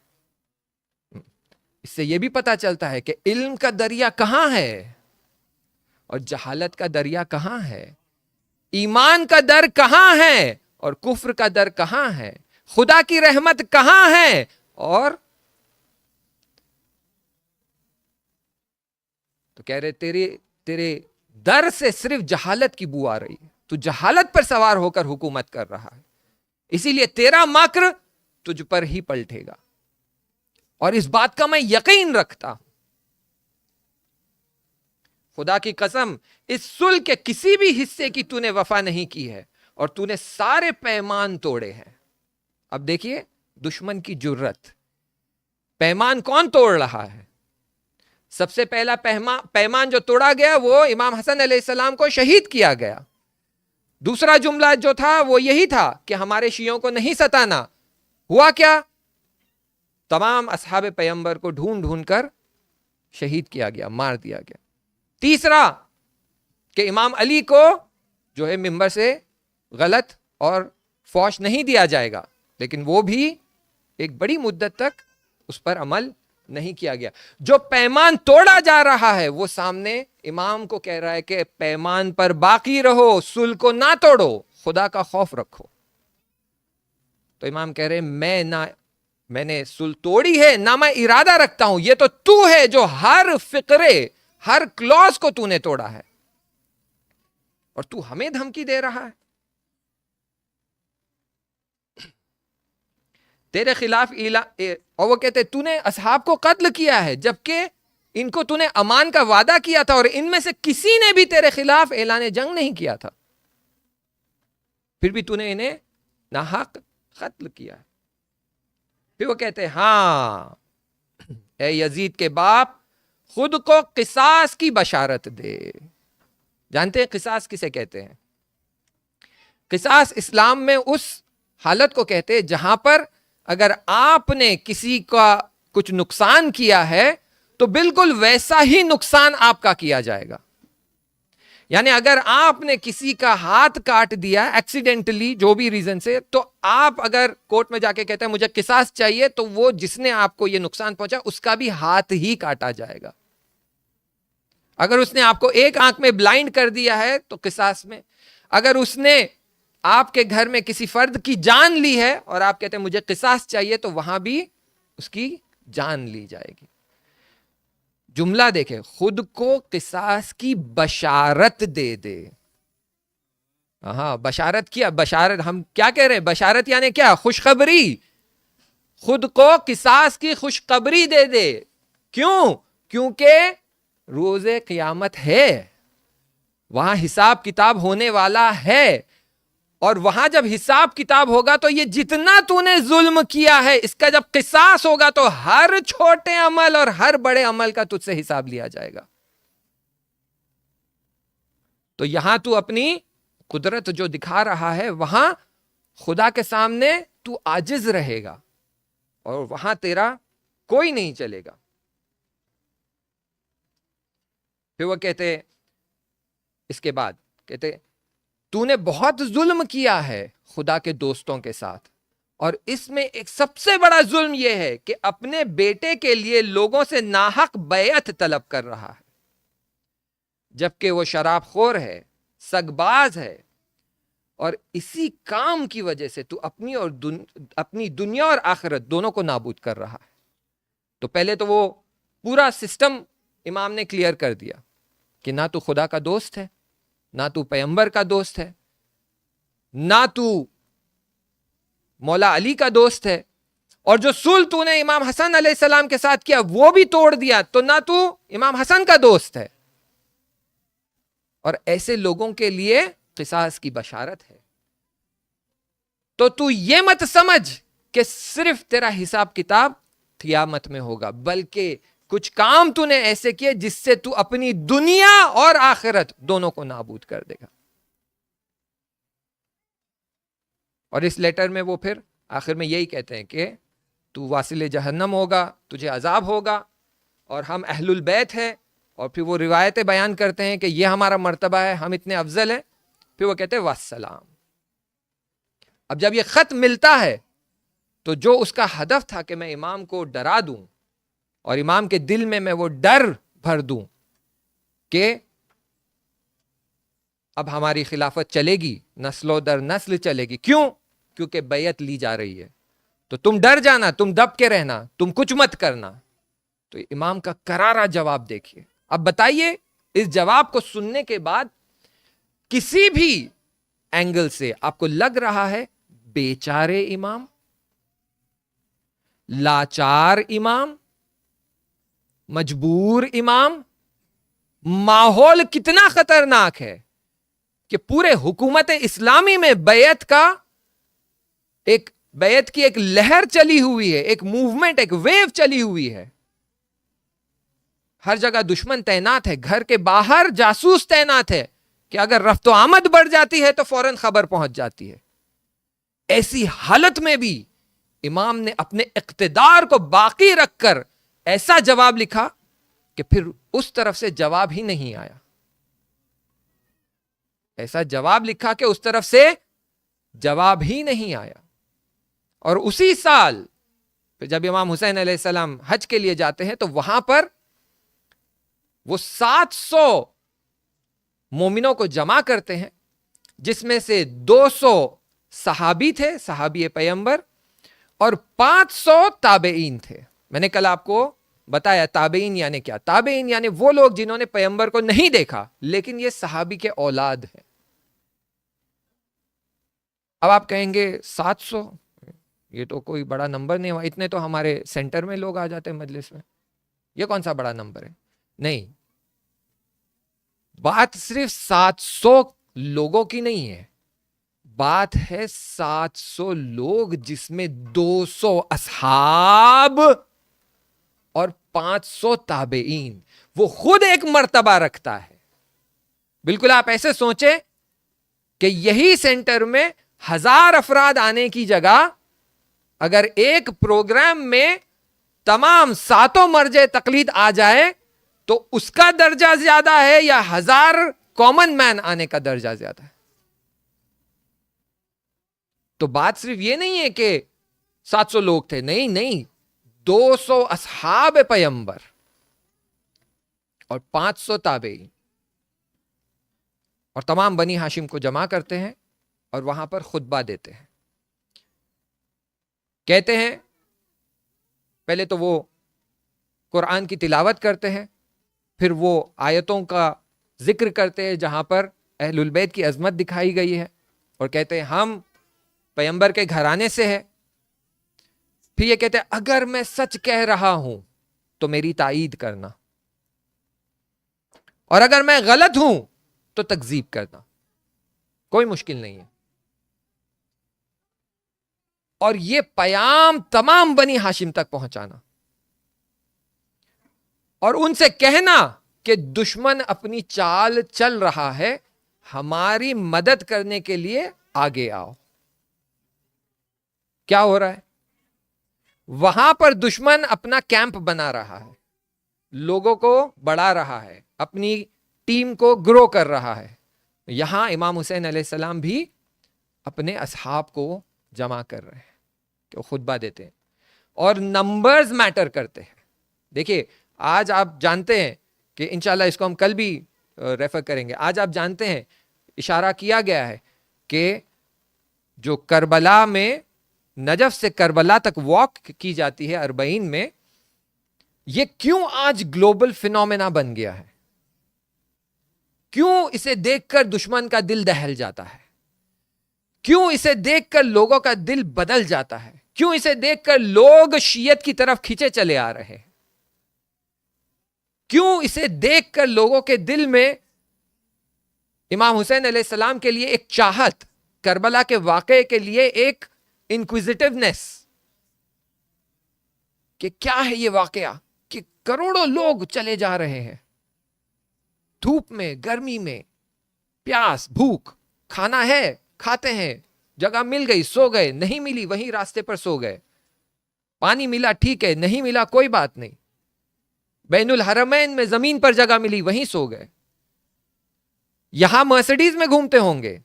اس سے یہ بھی پتا چلتا ہے کہ علم کا دریا کہاں ہے اور جہالت کا دریا کہاں ہے، ایمان کا در کہاں ہے اور کفر کا در کہاں ہے، خدا کی رحمت کہاں ہے اور تو کہہ رہے تیرے در سے صرف جہالت کی بو آ رہی ہے. تو جہالت پر سوار ہو کر حکومت کر رہا ہے، اسی لیے تیرا مکر تجھ پر ہی پلٹے گا. اور اس بات کا میں یقین رکھتا ہوں. خدا کی قسم، اس صلح کے کسی بھی حصے کی تو نے وفا نہیں کی ہے اور تو نے سارے پیمان توڑے ہیں. اب دیکھیے دشمن کی جرت. پیمان کون توڑ رہا ہے؟ سب سے پہلا پیمان جو توڑا گیا وہ امام حسن علیہ السلام کو شہید کیا گیا. دوسرا جملہ جو تھا وہ یہی تھا کہ ہمارے شیعوں کو نہیں ستانا. ہوا کیا؟ تمام اصحاب پیغمبر کو ڈھونڈ ڈھونڈ کر شہید کیا گیا، مار دیا گیا. تیسرا کہ امام علی کو جو ہے منبر سے غلط اور فوش نہیں دیا جائے گا، لیکن وہ بھی ایک بڑی مدت تک اس پر عمل نہیں کیا گیا. جو پیمان توڑا جا رہا ہے وہ سامنے امام کو کہہ رہا ہے کہ پیمان پر باقی رہو، صلح کو نہ توڑو، خدا کا خوف رکھو. تو امام کہہ رہے میں نے صلح توڑی ہے نہ میں ارادہ رکھتا ہوں، یہ تو ہے جو ہر فقرے، ہر کلوز کو تو نے توڑا ہے اور تو ہمیں دھمکی دے رہا ہے. تیرے خلاف اور وہ کہتے تو نے اصحاب کو قتل کیا ہے جبکہ ان کو تو نے امان کا وعدہ کیا تھا اور ان میں سے کسی نے بھی تیرے خلاف اعلان جنگ نہیں کیا تھا، پھر بھی تو نے انہیں ناحق قتل کیا ہے. پھر وہ کہتے ہاں اے یزید کے باپ، خود کو قصاص کی بشارت دے. جانتے ہیں قصاص کسے کہتے ہیں؟ قصاص اسلام میں اس حالت کو کہتے ہیں جہاں پر اگر آپ نے کسی کا کچھ نقصان کیا ہے تو بالکل ویسا ہی نقصان آپ کا کیا جائے گا. یعنی اگر آپ نے کسی کا ہاتھ کاٹ دیا ایکسیڈنٹلی جو بھی ریزن سے, تو آپ اگر کورٹ میں جا کے کہتے ہیں مجھے قصاص چاہیے, تو وہ جس نے آپ کو یہ نقصان پہنچا اس کا بھی ہاتھ ہی کاٹا جائے گا. اگر اس نے آپ کو ایک آنکھ میں بلائنڈ کر دیا ہے تو قصاص میں, اگر اس نے آپ کے گھر میں کسی فرد کی جان لی ہے اور آپ کہتے ہیں مجھے قصاص چاہیے, تو وہاں بھی اس کی جان لی جائے گی. جملہ دیکھیں, خود کو قصاص کی بشارت دے دے. ہاں بشارت کیا, بشارت ہم کیا کہہ رہے ہیں, بشارت یعنی کیا, خوشخبری. خود کو قصاص کی خوشخبری دے دے. کیوں؟ کیونکہ روز قیامت ہے, وہاں حساب کتاب ہونے والا ہے, اور وہاں جب حساب کتاب ہوگا تو یہ جتنا تو نے ظلم کیا ہے اس کا جب قصاص ہوگا تو ہر چھوٹے عمل اور ہر بڑے عمل کا تجھ سے حساب لیا جائے گا. تو یہاں تو اپنی قدرت جو دکھا رہا ہے, وہاں خدا کے سامنے تو عاجز رہے گا اور وہاں تیرا کوئی نہیں چلے گا. پھر وہ کہتے, اس کے بعد کہتے تو نے بہت ظلم کیا ہے خدا کے دوستوں کے ساتھ, اور اس میں ایک سب سے بڑا ظلم یہ ہے کہ اپنے بیٹے کے لیے لوگوں سے ناحق بیعت طلب کر رہا ہے, جبکہ وہ شراب خور ہے, سگباز ہے, اور اسی کام کی وجہ سے تو اپنی دنیا اور آخرت دونوں کو نابود کر رہا ہے. تو پہلے تو وہ پورا سسٹم امام نے کلیئر کر دیا کہ نہ تو خدا کا دوست ہے, نہ تو پیغمبر کا دوست ہے, نہ تو مولا علی کا دوست ہے, اور جو صلح تو نے امام حسن علیہ السلام کے ساتھ کیا وہ بھی توڑ دیا, تو نہ تو امام حسن کا دوست ہے. اور ایسے لوگوں کے لیے قصاص کی بشارت ہے. تو یہ مت سمجھ کہ صرف تیرا حساب کتاب قیامت میں ہوگا, بلکہ کچھ کام تو نے ایسے کیے جس سے تو اپنی دنیا اور آخرت دونوں کو نابود کر دے گا. اور اس لیٹر میں وہ پھر آخر میں یہی کہتے ہیں کہ تو واصل جہنم ہوگا, تجھے عذاب ہوگا, اور ہم اہل البیت ہیں. اور پھر وہ روایتیں بیان کرتے ہیں کہ یہ ہمارا مرتبہ ہے, ہم اتنے افضل ہیں. پھر وہ کہتے ہیں والسلام. اب جب یہ خط ملتا ہے تو جو اس کا ہدف تھا کہ میں امام کو ڈرا دوں اور امام کے دل میں وہ ڈر بھر دوں کہ اب ہماری خلافت چلے گی, نسلوں در نسل چلے گی. کیوں؟ کیونکہ بیعت لی جا رہی ہے, تو تم ڈر جانا, تم دب کے رہنا, تم کچھ مت کرنا. تو امام کا کرارا جواب دیکھیے. اب بتائیے, اس جواب کو سننے کے بعد کسی بھی اینگل سے آپ کو لگ رہا ہے بیچارے امام, لاچار امام, مجبور امام؟ ماحول کتنا خطرناک ہے کہ پورے حکومت اسلامی میں بیعت کی ایک لہر چلی ہوئی ہے, ایک موومنٹ, ایک ویو چلی ہوئی ہے. ہر جگہ دشمن تعینات ہے, گھر کے باہر جاسوس تعینات ہے کہ اگر رفت و آمد بڑھ جاتی ہے تو فوراً خبر پہنچ جاتی ہے. ایسی حالت میں بھی امام نے اپنے اقتدار کو باقی رکھ کر ایسا جواب لکھا کہ پھر اس طرف سے جواب ہی نہیں آیا. ایسا جواب لکھا کہ اس طرف سے جواب ہی نہیں آیا. اور اسی سال پھر جب امام حسین علیہ السلام حج کے لیے جاتے ہیں تو وہاں پر وہ 700 مومنوں کو جمع کرتے ہیں, جس میں سے 200 صحابی تھے, صحابی پیغمبر, اور 500 تابعین تھے. میں نے کل آپ کو بتایا تابعین یعنی کیا. تابعین یعنی وہ لوگ جنہوں نے پیغمبر کو نہیں دیکھا لیکن یہ صحابی کے اولاد ہیں. اب آپ کہیں گے 700 یہ تو کوئی بڑا نمبر نہیں ہوا, اتنے تو ہمارے سینٹر میں لوگ آ جاتے ہیں مجلس میں, یہ کون سا بڑا نمبر ہے؟ نہیں, بات صرف 700 لوگوں کی نہیں ہے, بات ہے 700 لوگ جس میں 200 اصحاب اور 500 تابعین. وہ خود ایک مرتبہ رکھتا ہے. بالکل آپ ایسے سوچیں کہ یہی سینٹر میں 1000 افراد آنے کی جگہ اگر ایک پروگرام میں تمام ساتوں مرجع تقلید آ جائے تو اس کا درجہ زیادہ ہے یا 1000 کامن مین آنے کا درجہ زیادہ ہے؟ تو بات صرف یہ نہیں ہے کہ 700 لوگ تھے، نہیں 200 اصحاب پیمبر اور 500 تابعین، اور تمام بنی ہاشم کو جمع کرتے ہیں اور وہاں پر خطبہ دیتے ہیں. کہتے ہیں پہلے تو وہ قرآن کی تلاوت کرتے ہیں، پھر وہ آیتوں کا ذکر کرتے ہیں جہاں پر اہل البیت کی عظمت دکھائی گئی ہے، اور کہتے ہیں ہم پیغمبر کے گھرانے سے ہے. پھر یہ کہتے ہیں اگر میں سچ کہہ رہا ہوں تو میری تائید کرنا، اور اگر میں غلط ہوں تو تکذیب کرنا، کوئی مشکل نہیں ہے. اور یہ پیام تمام بنی ہاشم تک پہنچانا، اور ان سے کہنا کہ دشمن اپنی چال چل رہا ہے، ہماری مدد کرنے کے لیے آگے آؤ. کیا ہو رہا ہے؟ وہاں پر دشمن اپنا کیمپ بنا رہا ہے، لوگوں کو بڑھا رہا ہے، اپنی ٹیم کو گرو کر رہا ہے. یہاں امام حسین علیہ السلام بھی اپنے اصحاب کو جمع کر رہے ہیں کہ وہ خطبہ دیتے ہیں، اور نمبرز میٹر کرتے ہیں. دیکھیے آج آپ جانتے ہیں کہ انشاءاللہ اس کو ہم کل بھی ریفر کریں گے. آج آپ جانتے ہیں اشارہ کیا گیا ہے کہ جو کربلا میں نجف سے کربلا تک واک کی جاتی ہے 40 میں، یہ کیوں آج گلوبل فینومینا بن گیا ہے؟ کیوں اسے دیکھ کر دشمن کا دل دہل جاتا ہے؟ کیوں اسے دیکھ کر لوگوں کا دل بدل جاتا ہے؟ کیوں اسے دیکھ کر لوگ شیعت کی طرف کھینچے چلے آ رہے ہیں؟ کیوں اسے دیکھ کر لوگوں کے دل میں امام حسین علیہ السلام کے لیے ایک چاہت، کربلا کے واقعے کے لیے ایک انکویزیٹیونیس کہ کیا ہے یہ واقعہ کہ کروڑوں لوگ چلے جا رہے ہیں، دھوپ میں، گرمی میں، پیاس، بھوک، کھانا ہے کھاتے ہیں، جگہ مل گئی سو گئے، نہیں ملی وہیں راستے پر سو گئے، پانی ملا ٹھیک ہے، نہیں ملا کوئی بات نہیں، بین الحرمین میں زمین پر جگہ ملی وہیں سو گئے. یہاں مرسیڈیز میں گھومتے ہوں گے،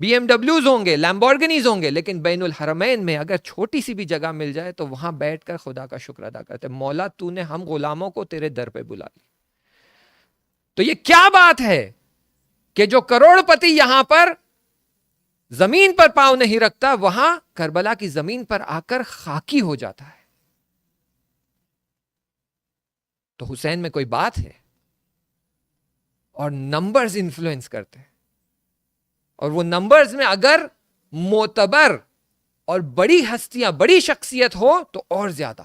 بی ایم ڈبلیوز ہوں گے، لیمبورگنیز ہوں گے، لیکن بین الحرمین میں اگر چھوٹی سی بھی جگہ مل جائے تو وہاں بیٹھ کر خدا کا شکر ادا کرتے، مولا تو نے ہم غلاموں کو تیرے در پہ بلا لی. تو یہ کیا بات ہے کہ جو کروڑ پتی یہاں پر زمین پر پاؤں نہیں رکھتا، وہاں کربلا کی زمین پر آ کر خاکی ہو جاتا ہے. تو حسین میں کوئی بات ہے، اور نمبرز انفلوئنس کرتے ہیں، اور وہ نمبرز میں اگر معتبر اور بڑی ہستیاں، بڑی شخصیت ہو تو اور زیادہ.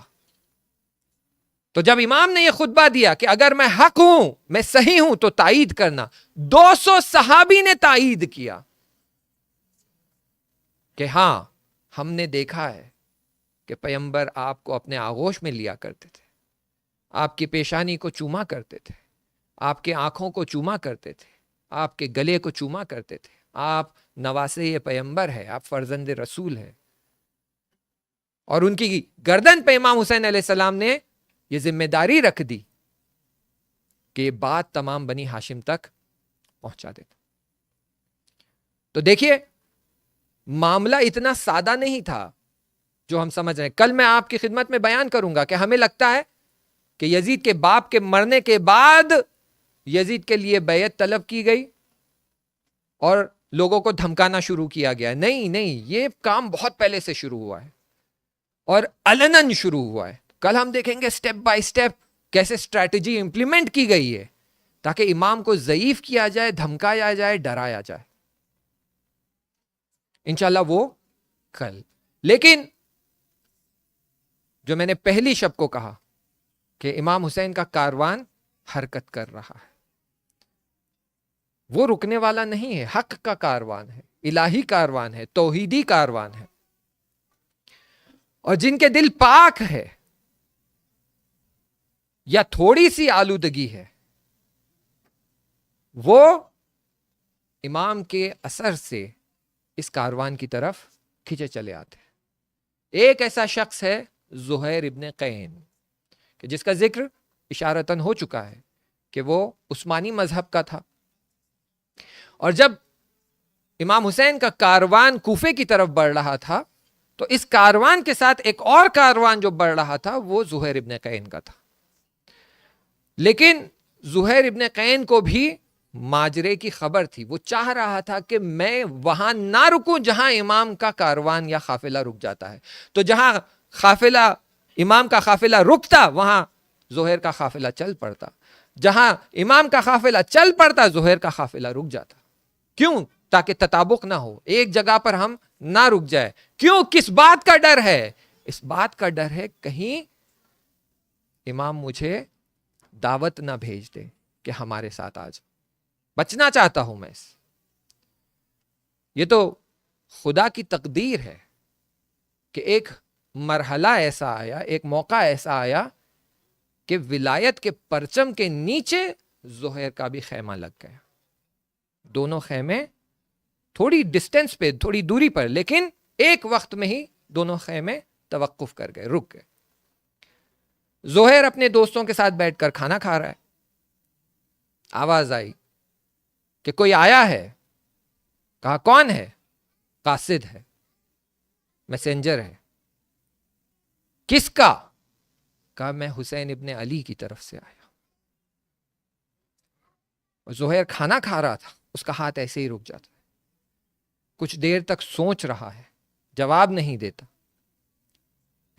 تو جب امام نے یہ خطبہ دیا کہ اگر میں حق ہوں، میں صحیح ہوں تو تائید کرنا، 200 صحابی نے تائید کیا کہ ہاں ہم نے دیکھا ہے کہ پیغمبر آپ کو اپنے آغوش میں لیا کرتے تھے، آپ کی پیشانی کو چوما کرتے تھے، آپ کے آنکھوں کو چوما کرتے تھے، آپ کے گلے کو چوما کرتے تھے، آپ نواسے پیغمبر ہے، آپ فرزند رسول ہے. اور ان کی گردن پہ امام حسین علیہ السلام نے یہ ذمہ داری رکھ دی کہ یہ بات تمام بنی ہاشم تک پہنچا دیتا. تو دیکھیے معاملہ اتنا سادہ نہیں تھا جو ہم سمجھ رہے ہیں. کل میں آپ کی خدمت میں بیان کروں گا کہ ہمیں لگتا ہے کہ یزید کے باپ کے مرنے کے بعد یزید کے لیے بیعت طلب کی گئی اور لوگوں کو دھمکانا شروع کیا گیا. نہیں، یہ کام بہت پہلے سے شروع ہوا ہے اور علناً شروع ہوا ہے. کل ہم دیکھیں گے سٹیپ بائی سٹیپ کیسے اسٹریٹجی امپلیمنٹ کی گئی ہے تاکہ امام کو ضعیف کیا جائے، دھمکایا جائے، ڈرایا جائے. انشاءاللہ وہ کل. لیکن جو میں نے پہلی شب کو کہا کہ امام حسین کا کاروان حرکت کر رہا ہے، وہ رکنے والا نہیں ہے. حق کا کاروان ہے، الہی کاروان ہے، توحیدی کاروان ہے. اور جن کے دل پاک ہے یا تھوڑی سی آلودگی ہے، وہ امام کے اثر سے اس کاروان کی طرف کھینچے چلے آتے ہیں. ایک ایسا شخص ہے زہیر ابن قین. کہ جس کا ذکر اشارتاً ہو چکا ہے کہ وہ عثمانی مذہب کا تھا. اور جب امام حسین کا کاروان کوفے کی طرف بڑھ رہا تھا تو اس کاروان کے ساتھ ایک اور کاروان جو بڑھ رہا تھا وہ زہیر ابن قین کا تھا. لیکن زہیر ابن قین کو بھی ماجرے کی خبر تھی. وہ چاہ رہا تھا کہ میں وہاں نہ رکوں جہاں امام کا کاروان یا قافلہ رک جاتا ہے. تو جہاں قافلہ امام کا قافلہ رکتا وہاں زہیر کا قافلہ چل پڑتا, جہاں امام کا قافلہ چل پڑتا زہیر کا قافلہ رک جاتا. کیوں؟ تاکہ تطابق نہ ہو, ایک جگہ پر ہم نہ رک جائے. کیوں؟ کس بات کا ڈر ہے؟ اس بات کا ڈر ہے کہیں امام مجھے دعوت نہ بھیج دے کہ ہمارے ساتھ آ جا. بچنا چاہتا ہوں میں اس. یہ تو خدا کی تقدیر ہے کہ ایک مرحلہ ایسا آیا, ایک موقع ایسا آیا کہ ولایت کے پرچم کے نیچے زہیر کا بھی خیمہ لگ گیا. دونوں خیمے تھوڑی ڈسٹینس پہ, تھوڑی دوری پر, لیکن ایک وقت میں ہی دونوں خیمے توقف کر گئے, رک گئے. زہیر اپنے دوستوں کے ساتھ بیٹھ کر کھانا کھا رہا ہے. آواز آئی کہ کوئی آیا ہے. کہا کون ہے؟ قاصد ہے, میسنجر ہے. کس کا؟ کہا میں حسین ابن علی کی طرف سے آیا. اور زہیر کھانا کھا رہا تھا, اس کا ہاتھ ایسے ہی رک جاتا. کچھ دیر تک سوچ رہا ہے, جواب نہیں دیتا.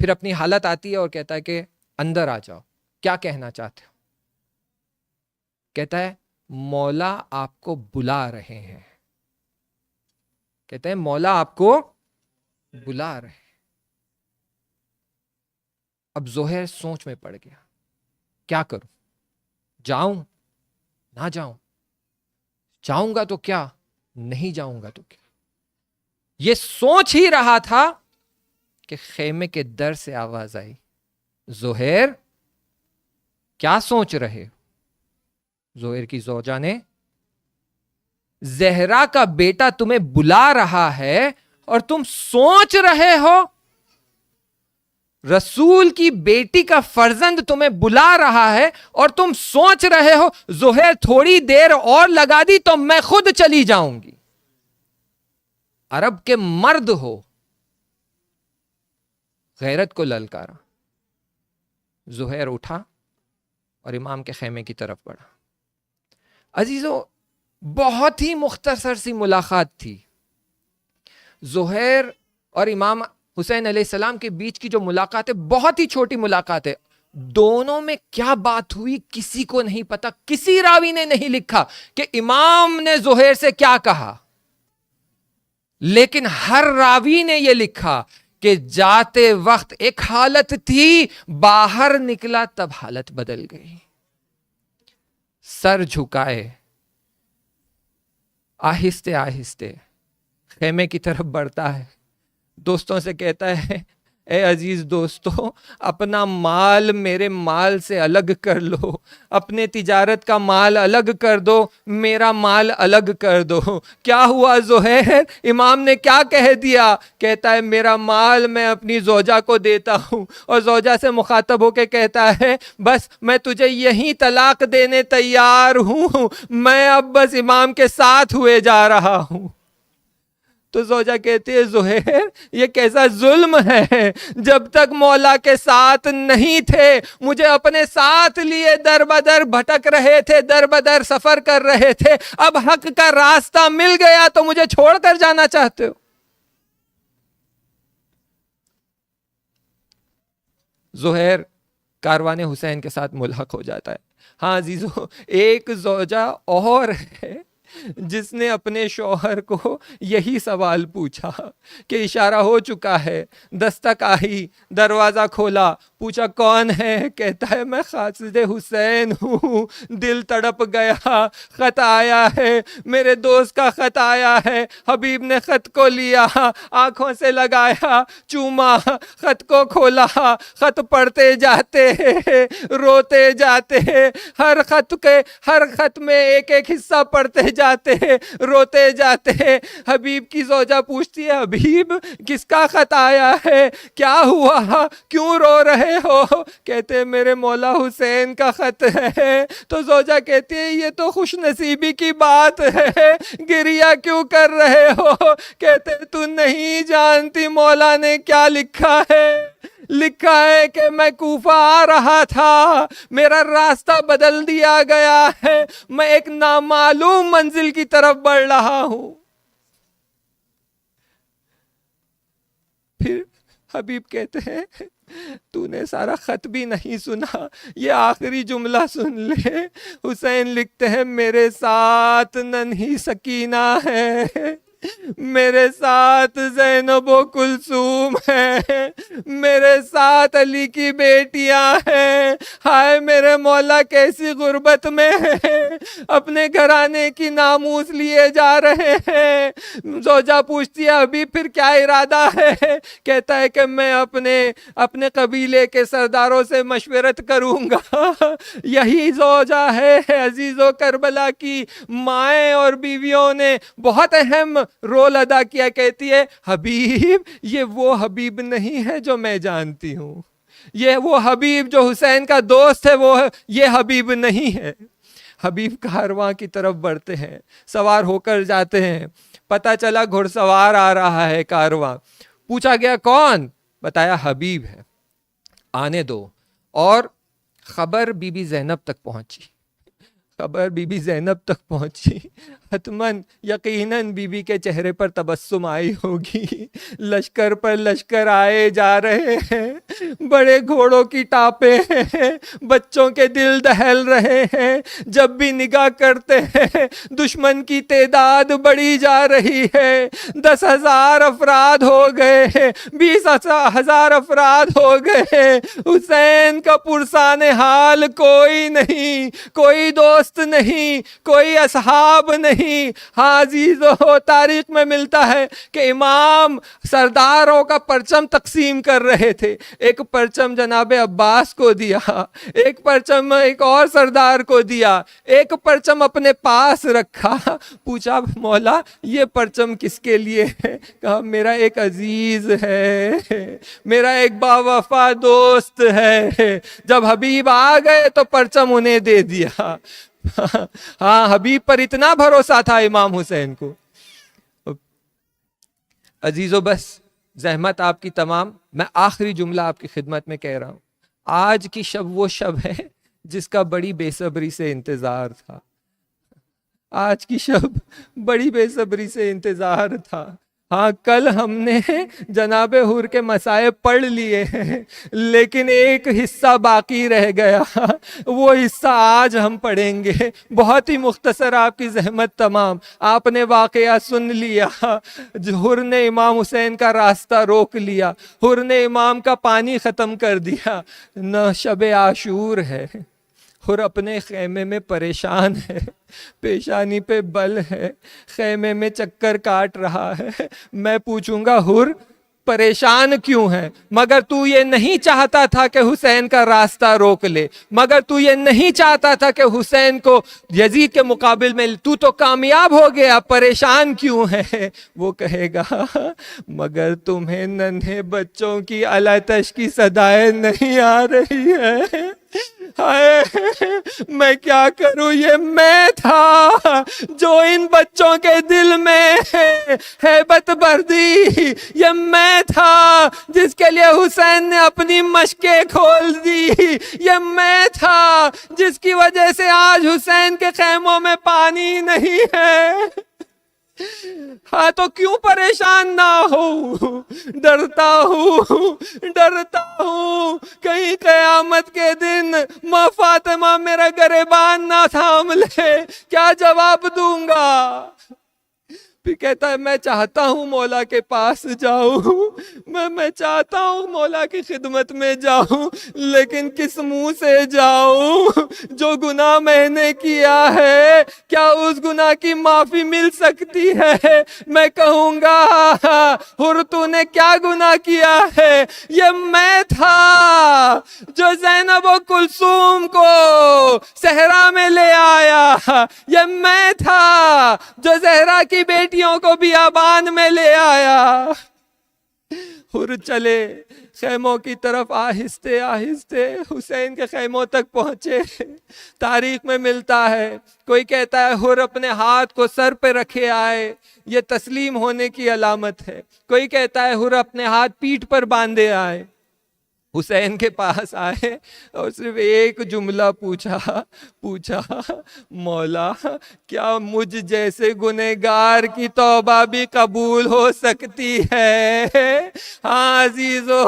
پھر اپنی حالت آتی ہے اور کہتا ہے کہ اندر آ جاؤ, کیا کہنا چاہتے ہو؟ کہتا ہے مولا آپ کو بلا رہے ہیں. کہتے ہیں مولا آپ کو بلا رہے ہیں. اب زہیر سوچ میں پڑ گیا, کیا کروں؟ جاؤں نہ جاؤں؟ جاؤں گا تو کیا, نہیں جاؤں گا تو کیا؟ یہ سوچ ہی رہا تھا کہ خیمے کے در سے آواز آئی, زہیر کیا سوچ رہے ہو؟ زہیر کی زوجہ نے, زہرا کا بیٹا تمہیں بلا رہا ہے اور تم سوچ رہے ہو. رسول کی بیٹی کا فرزند تمہیں بلا رہا ہے اور تم سوچ رہے ہو. زہیر تھوڑی دیر اور لگا دی تو میں خود چلی جاؤں گی. عرب کے مرد ہو, غیرت کو للکارا. زہیر اٹھا اور امام کے خیمے کی طرف بڑھا. عزیزو, بہت ہی مختصر سی ملاقات تھی. زہیر اور امام حسین علیہ السلام کے بیچ کی جو ملاقات ہے بہت ہی چھوٹی ملاقات ہے. دونوں میں کیا بات ہوئی کسی کو نہیں پتا. کسی راوی نے نہیں لکھا کہ امام نے زہیر سے کیا کہا, لیکن ہر راوی نے یہ لکھا کہ جاتے وقت ایک حالت تھی, باہر نکلا تب حالت بدل گئی. سر جھکائے آہستہ آہستہ خیمے کی طرف بڑھتا ہے. دوستوں سے کہتا ہے اے عزیز دوستو, اپنا مال میرے مال سے الگ کر لو, اپنے تجارت کا مال الگ کر دو, میرا مال الگ کر دو. کیا ہوا زہیر؟ امام نے کیا کہہ دیا؟ کہتا ہے میرا مال میں اپنی زوجہ کو دیتا ہوں. اور زوجہ سے مخاطب ہو کے کہتا ہے بس میں تجھے یہی طلاق دینے تیار ہوں, میں اب بس امام کے ساتھ ہوئے جا رہا ہوں. تو زوجہ کہتی ہے زہیر یہ کیسا ظلم ہے, جب تک مولا کے ساتھ نہیں تھے مجھے اپنے ساتھ لیے در بدر بھٹک رہے تھے, در بدر سفر کر رہے تھے, اب حق کا راستہ مل گیا تو مجھے چھوڑ کر جانا چاہتے ہو؟ زہیر کاروان حسین کے ساتھ ملحق ہو جاتا ہے. ہاں عزیزو, ایک زوجہ اور ہے جس نے اپنے شوہر کو یہی سوال پوچھا کہ اشارہ ہو چکا ہے, دستک آئی, دروازہ کھولا, پوچھا کون ہے؟ کہتا ہے میں قاصد حسین ہوں. دل تڑپ گیا, خط آیا ہے, میرے دوست کا خط آیا ہے. حبیب نے خط کو لیا, آنکھوں سے لگایا, چوما, خط کو کھولا, خط پڑھتے جاتے, روتے جاتے, ہر خط میں ایک ایک حصہ پڑھتے جاتے روتے جاتے. حبیب کی زوجہ پوچھتی ہے حبیب کس کا خط آیا ہے, کیا ہوا, کیوں رو رہے ہو؟ کہتے میرے مولا حسین کا خط ہے. تو زوجہ کہتی ہے یہ تو خوش نصیبی کی بات ہے, گریہ کیوں کر رہے ہو؟ کہتے تو نہیں جانتی مولا نے کیا لکھا ہے. لکھا ہے کہ میں کوفہ آ رہا تھا, میرا راستہ بدل دیا گیا ہے, میں ایک نامعلوم منزل کی طرف بڑھ رہا ہوں. پھر حبیب کہتے ہیں تو نے سارا خط بھی نہیں سنا, یہ آخری جملہ سن لے. حسین لکھتے ہیں میرے ساتھ ننھی سکینہ ہے, میرے ساتھ زینب و کلثوم ہے, میرے ساتھ علی کی بیٹیاں ہیں. ہائے میرے مولا کیسی غربت میں ہے, اپنے گھرانے کی ناموس لیے جا رہے ہیں. زوجہ پوچھتی ہے ابھی پھر کیا ارادہ ہے؟ کہتا ہے کہ میں اپنے قبیلے کے سرداروں سے مشورت کروں گا. یہی زوجہ ہے عزیزو کربلا کی مائیں اور بیویوں نے بہت اہم رول ادا کیا. کہتی ہے حبیب یہ وہ حبیب نہیں ہے جو میں جانتی ہوں, یہ وہ حبیب جو حسین کا دوست ہے وہ یہ حبیب نہیں ہے. حبیب کارواں کی طرف بڑھتے ہیں, سوار ہو کر جاتے ہیں. پتہ چلا گھڑ سوار آ رہا ہے کارواں. پوچھا گیا کون؟ بتایا حبیب ہے, آنے دو. اور خبر بی بی زینب تک پہنچی. خبر بی بی زینب تک پہنچی, حتماً یقیناً بی بی کے چہرے پر تبسم آئی ہوگی. لشکر پر لشکر آئے جا رہے ہیں, بڑے گھوڑوں کی ٹاپیں ہیں, بچوں کے دل دہل رہے ہیں. جب بھی نگاہ کرتے ہیں دشمن کی تعداد بڑھی جا رہی ہے. 10,000 افراد ہو گئے, 20,000 افراد ہو گئے. حسین کا پرسان حال کوئی نہیں, کوئی دوست نہیں, کوئی اصحاب نہیں. ہاں عزیزو تاریخ میں ملتا ہے کہ امام سرداروں کا پرچم تقسیم کر رہے تھے. ایک پرچم جناب عباس کو دیا, ایک پرچم ایک اور سردار کو دیا, ایک پرچم اپنے پاس رکھا. پوچھا مولا یہ پرچم کس کے لیے ہے؟ کہا میرا ایک عزیز ہے, میرا ایک باوفا دوست ہے. جب حبیب آ گئے تو پرچم انہیں دے دیا. ہاں حبیب پر اتنا بھروسہ تھا امام حسین کو. عزیزو بس زحمت آپ کی تمام. میں آخری جملہ آپ کی خدمت میں کہہ رہا ہوں. آج کی شب وہ شب ہے جس کا بڑی بے صبری سے انتظار تھا. آج کی شب بڑی بے صبری سے انتظار تھا. ہاں کل ہم نے جناب حور کے مصائب پڑھ لیے ہیں, لیکن ایک حصہ باقی رہ گیا, وہ حصہ آج ہم پڑھیں گے. بہت ہی مختصر آپ کی زحمت تمام. آپ نے واقعہ سن لیا, حر نے امام حسین کا راستہ روک لیا, حر نے امام کا پانی ختم کر دیا. نہ شب عاشور ہے, حر اپنے خیمے میں پریشان ہے, پیشانی پہ بل ہے, خیمے میں چکر کاٹ رہا ہے. میں پوچھوں گا حر پریشان کیوں ہے؟ مگر تو یہ نہیں چاہتا تھا کہ حسین کا راستہ روک لے, مگر تو یہ نہیں چاہتا تھا کہ حسین کو یزید کے مقابل میں تو کامیاب ہو گیا, پریشان کیوں ہے؟ وہ کہے گا مگر تمہیں ننھے بچوں کی الاتش کی صدائیں نہیں آ رہی ہے. ہائے میں کیا کروں, یہ میں تھا جو ان بچوں کے دل میں ہیبت بھر دی, یہ میں تھا جس کے لیے حسین نے اپنی مشقیں کھول دی, یہ میں تھا جس کی وجہ سے آج حسین کے خیموں میں پانی نہیں ہے. ہاں تو کیوں پریشان نہ ہو؟ ڈرتا ہوں کہیں قیامت کے دن ماں فاطمہ میرا گریبان نہ تھام لے. کیا جواب دوں گا؟ پھر کہتا ہے میں چاہتا ہوں مولا کے پاس جاؤں، میں چاہتا ہوں مولا کی خدمت میں جاؤں، لیکن کس منہ سے جاؤں؟ جو گناہ میں نے کیا ہے کیا اس گناہ کی معافی مل سکتی ہے؟ میں کہوں گا حر تو نے کیا گناہ کیا ہے؟ یہ میں تھا جو زینب و کلثوم کو صحرا میں لے آیا، یہ میں تھا جو زہرا کی بیٹیوں کو بیابان میں لے آیا۔ حر چلے خیموں کی طرف، آہستے آہستے حسین کے خیموں تک پہنچے۔ تاریخ میں ملتا ہے، کوئی کہتا ہے حر اپنے ہاتھ کو سر پہ رکھے آئے، یہ تسلیم ہونے کی علامت ہے۔ کوئی کہتا ہے حر اپنے ہاتھ پیٹھ پر باندھے آئے۔ حسین کے پاس آئے اور صرف ایک جملہ پوچھا مولا کیا مجھ جیسے گنہگار کی توبہ بھی قبول ہو سکتی ہے؟ ہاں عزیزو،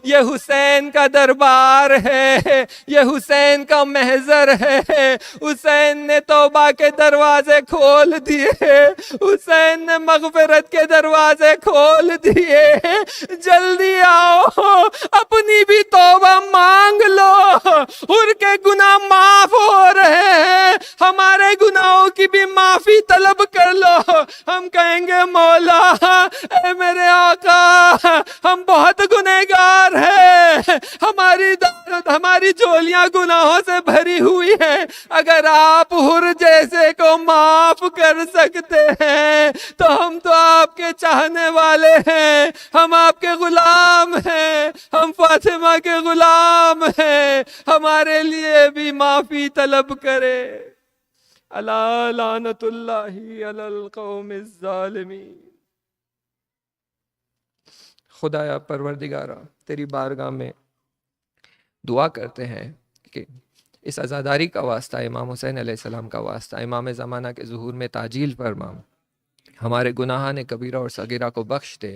یہ حسین کا دربار ہے، یہ حسین کا محضر ہے۔ حسین نے توبہ کے دروازے کھول دیے، حسین نے مغفرت کے دروازے کھول دیے۔ جلدی آؤ، اپنی بھی توبہ مانگ لو، حر کے گناہ معاف ہو رہے ہیں، ہمارے گناہوں کی بھی معافی طلب کر لو۔ ہم کہیں گے مولا اے میرے آقا، ہم بہت گنہگار ہیں، ہماری جھولیاں گناہوں سے بھری ہوئی ہیں، اگر آپ حر جیسے کو معاف کر سکتے ہیں تو ہم تو آپ کے چاہنے والے ہیں، ہم آپ کے غلام ہیں، ہم فاطمہ کے غلام ہیں، ہمارے لیے بھی معافی طلب کرے۔ الا لعنت اللہ علی القوم الظالمین۔ خدایا پروردگارا، تیری بارگاہ میں دعا کرتے ہیں کہ اس عزاداری کا واسطہ، امام حسین علیہ السلام کا واسطہ، امام زمانہ کے ظہور میں تعجیل فرما، ہمارے گناہان کبیرہ اور صغیرہ کو بخش دے،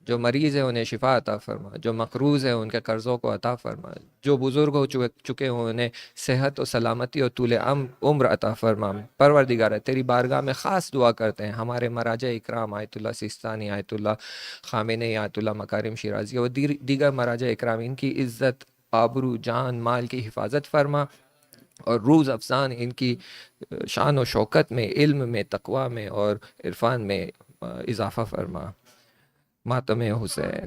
جو مریض ہیں انہیں شفا عطا فرما، جو مقروض ہیں ان کے قرضوں کو عطا فرما، جو بزرگ ہو چکے ہوں انہیں صحت و سلامتی اور طول عمر عطا فرما۔ پروردگار تیری بارگاہ میں خاص دعا کرتے ہیں ہمارے مراجع اکرام آیت اللہ سیستانی، آیت اللہ خامنئی، آیت اللہ مکارم شیرازی اور دیگر مراجع اکرام، ان کی عزت، آبرو، جان، مال کی حفاظت فرما، اور روز افزان ان کی شان و شوکت میں، علم میں، تقوی میں اور عرفان میں اضافہ فرما۔ ماتم حسین۔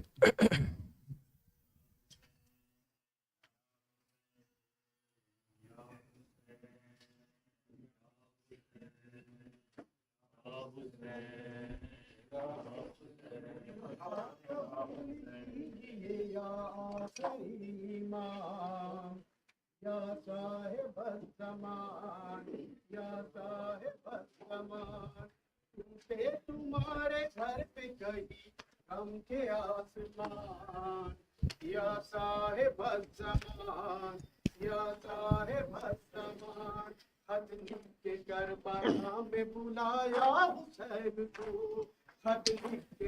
یا صاحب الزمان، یا صاحب الزمان، ٹوٹے تمہارے گھر پہ کہیں غم کے آسمان، یا صاحب الزمان، یا صاحب الزمان، خط لکھ کے کربلا میں بلایا حسین کو، خط لکھ کے